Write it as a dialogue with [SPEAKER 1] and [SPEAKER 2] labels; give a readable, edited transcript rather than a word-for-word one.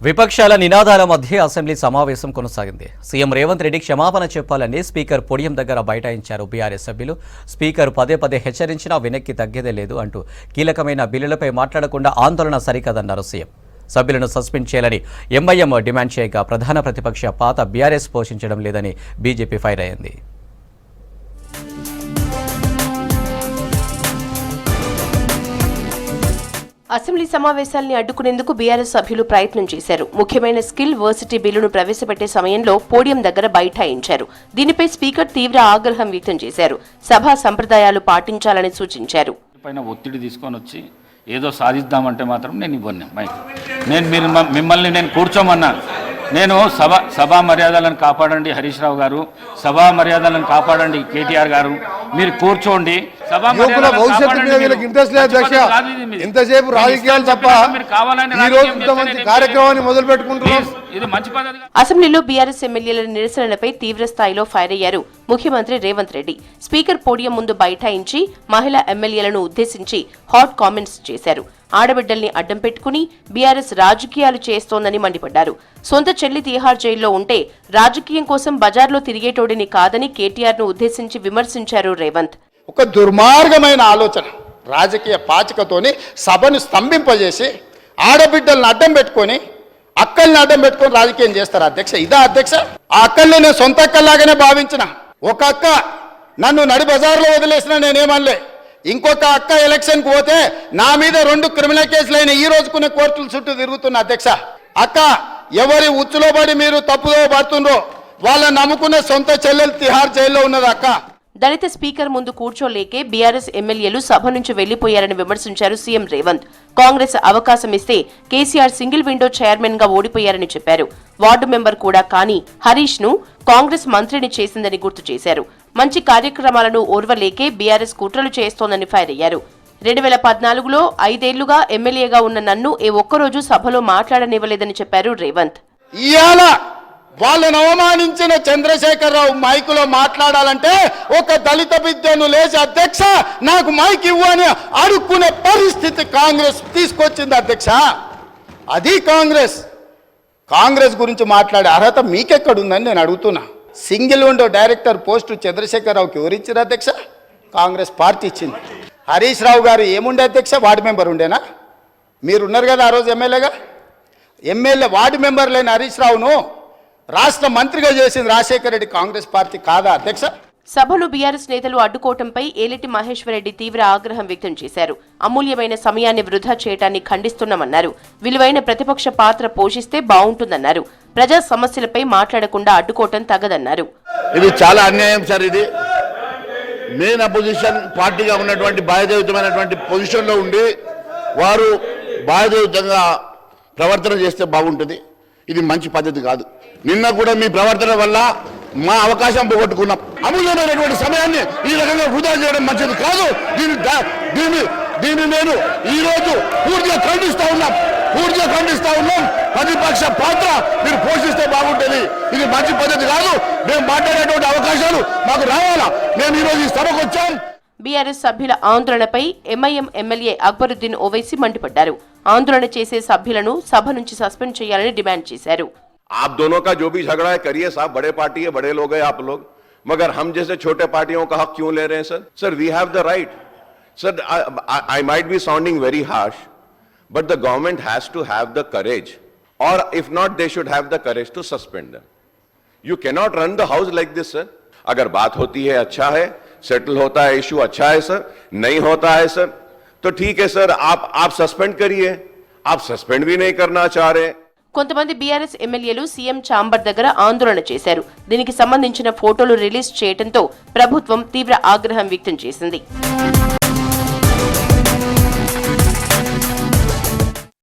[SPEAKER 1] విపక్షాల నినాదాల మధ్య అసెంబ్లీ సమావేశం కొనసాగింది. సీఎం రేవంత్ రెడ్డి క్షమాపణ చెప్పాలని స్పీకర్ పొడియం దగ్గర బైఠాయించారు బీఆర్ఎస్ సభ్యులు. స్పీకర్ పదే పదే హెచ్చరించినా వెనక్కి తగ్గేదే లేదు అంటూ కీలకమైన బిల్లులపై మాట్లాడకుండా ఆందోళన సరికాదన్నారు సీఎం. సభ్యులను సస్పెండ్ చేయాలని ఎంఐఎం డిమాండ్ చేయగా ప్రధాన ప్రతిపక్ష పాత బీఆర్ఎస్ పోషించడం లేదని బీజేపీ ఫైర్ అయింది.
[SPEAKER 2] అసెంబ్లీ సమావేశాల్ని అడ్డుకునేందుకు బీఆర్ఎస్ సభ్యులు ప్రయత్నం చేశారు. ముఖ్యమైన స్కిల్ వర్సిటీ బిల్లును ప్రవేశపెట్టే సమయంలో పోడియం దగ్గర బైఠాయించారు. దీనిపై స్పీకర్ తీవ్ర ఆగ్రహం వ్యక్తం చేశారు. సభా సంప్రదాయాలు పాటించాలని సూచించారు.
[SPEAKER 3] పైన ఒత్తిడి తీసుకొని వచ్చి ఏదో సాధిద్దామంటే మాత్రం నేను ఇవ్వను. మిమ్మల్ని నేను కూర్చోమన్నా. నేను సభా మర్యాదలను కాపాడండి హరీష్ రావు గారు, సభా మర్యాదలను కాపాడండి కేటీఆర్ గారు, మీరు కూర్చోండి.
[SPEAKER 4] ఇంతసేపు రాజకీయాలు తప్ప కార్యక్రమాన్ని మొదలు పెట్టుకుంటున్నారు.
[SPEAKER 2] అసెంబ్లీలో బీఆర్ఎస్ ఎమ్మెల్యేల నిరసనలపై తీవ్ర స్థాయిలో ఫైర్ అయ్యారు ముఖ్యమంత్రి రేవంత్ రెడ్డి. స్పీకర్ పోడియం ముందు బైఠాయించి మహిళా ఎమ్మెల్యేలను ఉద్దేశించి హాట్ కామెంట్స్ చేశారు. ఆడబిడ్డల్ని అడ్డం పెట్టుకుని బీఆర్ఎస్ రాజకీయాలు చేస్తోందని మండిపడ్డారు. సొంత చెల్లి తీహార్ జైల్లో ఉంటే రాజకీయం కోసం బజార్లో తిరిగేటోడిని కాదని కేటీఆర్ ను ఉద్దేశించి విమర్శించారు రేవంత్.
[SPEAKER 4] ఒక దుర్మార్గమైన ఆలోచన, రాజకీయ పాచికతోని సభను స్తంభింపజేసి ఆడబిడ్డలను అడ్డం పెట్టుకొని అక్కల్ని అడ్డం పెట్టుకొని రాజకీయం చేస్తారు అధ్యక్ష. ఇదా అధ్యక్ష? ఆ అక్కల్ని నేను సొంత అక్కల్లాగానే భావించిన. ఒక అక్క నన్ను నడి బజార్లో వదిలేసిన నేనేమనలే. ఇంకొక అక్క ఎలక్షన్కి పోతే నా మీద 2 క్రిమినల్ కేసులైన ఈ రోజుకున్న కోర్టుల చుట్టూ తిరుగుతున్న అధ్యక్ష. అక్క ఎవరి ఉచ్చులో పడి మీరు తప్పుదో పడుతుండ్రో వాళ్ళని నమ్ముకున్న సొంత చెల్లెలు తిహార్ జైల్లో ఉన్నది అక్క.
[SPEAKER 2] దళిత స్పీకర్ ముందు కూర్చోలేకే బీఆర్ఎస్ ఎమ్మెల్యేలు సభ నుంచి వెళ్లిపోయారని విమర్శించారు సీఎం రేవంత్. కాంగ్రెస్ అవకాశం ఇస్తే కేసీఆర్ సింగిల్ విండో చైర్మన్ గా ఓడిపోయారని చెప్పారు. వార్డు మెంబర్ కూడా కాని హరీష్ ను కాంగ్రెస్ మంత్రిని చేసిందని గుర్తు చేశారు. మంచి కార్యక్రమాలను ఓర్వలేకే బీఆర్ఎస్ కుట్రలు చేస్తోందని ఫైర్ అయ్యారు. 2014లో 5 ఏళ్లుగా ఎమ్మెల్యేగా ఉన్న నన్ను ఏ ఒక్కరోజు సభలో మాట్లాడనివ్వలేదని చెప్పారు రేవంత్.
[SPEAKER 4] వాళ్ళని అవమానించిన చంద్రశేఖరరావు మైకులో మాట్లాడాలంటే ఒక దళిత బిడ్డను లేచి అధ్యక్ష నాకు మైక్ ఇవ్వు అని అడుక్కునే పరిస్థితి కాంగ్రెస్ తీసుకొచ్చింది అధ్యక్ష. అది కాంగ్రెస్ గురించి మాట్లాడే అర్హత మీకెక్కడుందని నేను అడుగుతున్నా. సింగిల్ విండో డైరెక్టర్ పోస్టు చంద్రశేఖరరావుకి ఎవరిచ్చారు అధ్యక్ష? కాంగ్రెస్ పార్టీ ఇచ్చింది. హరీష్ రావు గారు ఏముండే అధ్యక్ష? వార్డు మెంబర్ ఉండేనా? మీరున్నారు కదా ఆ రోజు ఎమ్మెల్యేగా. వార్డు మెంబర్ లేని హరీష్ రావును రాష్ట్ర మంత్రిగా చేసింది రాజశేఖర రెడ్డి కాంగ్రెస్ పార్టీ కాదా అధ్యక్ష?
[SPEAKER 2] సభలో బీఆర్ఎస్ నేతలు అడ్డుకోవటంపై ఏలిటి మహేశ్వరరెడ్డి తీవ్ర ఆగ్రహం వ్యక్తం చేశారు. అమూల్యమైన సమయాన్ని వృధా చేయటాన్ని ఖండిస్తున్నామన్నారు. విలువైన ప్రతిపక్ష పాత్ర పోషిస్తే బాగుంటుందన్నారు. ప్రజా సమస్యలపై మాట్లాడకుండా అడ్డుకోవటం తగదన్నారు.
[SPEAKER 5] ఇది చాలా అన్యాయం సార్. ఇది మెయిన్ అపోజిషన్ పార్టీగా ఉన్నటువంటి బాధ్యతయుతమైనటువంటి పొజిషన్లో ఉండి వారు బాధ్యతయుతంగా ప్రవర్తన చేస్తే బాగుంటుంది. ఇది మంచి పద్ధతి కాదు. నిన్న కూడా మీ ప్రవర్తన వల్ల మా అవకాశం పోగొట్టుకున్నాం. అమూల్యమైనటువంటి సమయాన్ని ఈ రకంగా వృధా చేయడం మంచిది కాదు. దీన్ని నేను ఈరోజు పూర్తిగా ఖండిస్తా ఉన్నాం. ప్రతిపక్ష పాత్ర మీరు పోషిస్తే బాగుంటుంది. ఇది మంచి పద్ధతి కాదు. మేము మాట్లాడేటువంటి అవకాశాలు మాకు రావాలా. మేము ఈరోజు ఈ సభకు వచ్చాం.
[SPEAKER 2] బీఆర్ఎస్ సభ్యుల ఆందోళనపై ఎంఐఎం ఎమ్మెల్యే అక్బరుద్దీన్ ఓవైసీ మండిపడ్డారు. ఆందోళన చేసే సభ్యులను సభ నుంచి సస్పెండ్ చేయాలని డిమాండ్ చేశారు.
[SPEAKER 6] आप दोनों का जो भी झगड़ा है करिए साहब, बड़े पार्टी है, बड़े लोग हैं आप लोग, मगर हम जैसे छोटे पार्टियों का हक क्यों ले रहे हैं sir? Sir we have the right. Sir I might be sounding very harsh, but the government has to have the courage, or if not they should have the courage to suspend them. You cannot run the house like this sir. अगर बात होती है अच्छा है, settle होता है issue अच्छा है सर, नहीं होता है सर तो ठीक है सर, आप सस्पेंड करिए. आप सस्पेंड भी नहीं करना चाह रहे.
[SPEAKER 2] కొంతమంది బీఆర్ఎస్ ఎమ్మెల్యేలు సీఎం ఛాంబర్ దగ్గర ఆందోళన చేశారు. దీనికి సంబంధించిన ఫోటోలు రిలీజ్ చేయడంతో ప్రభుత్వం తీవ్ర ఆగ్రహం వ్యక్తం చేసింది.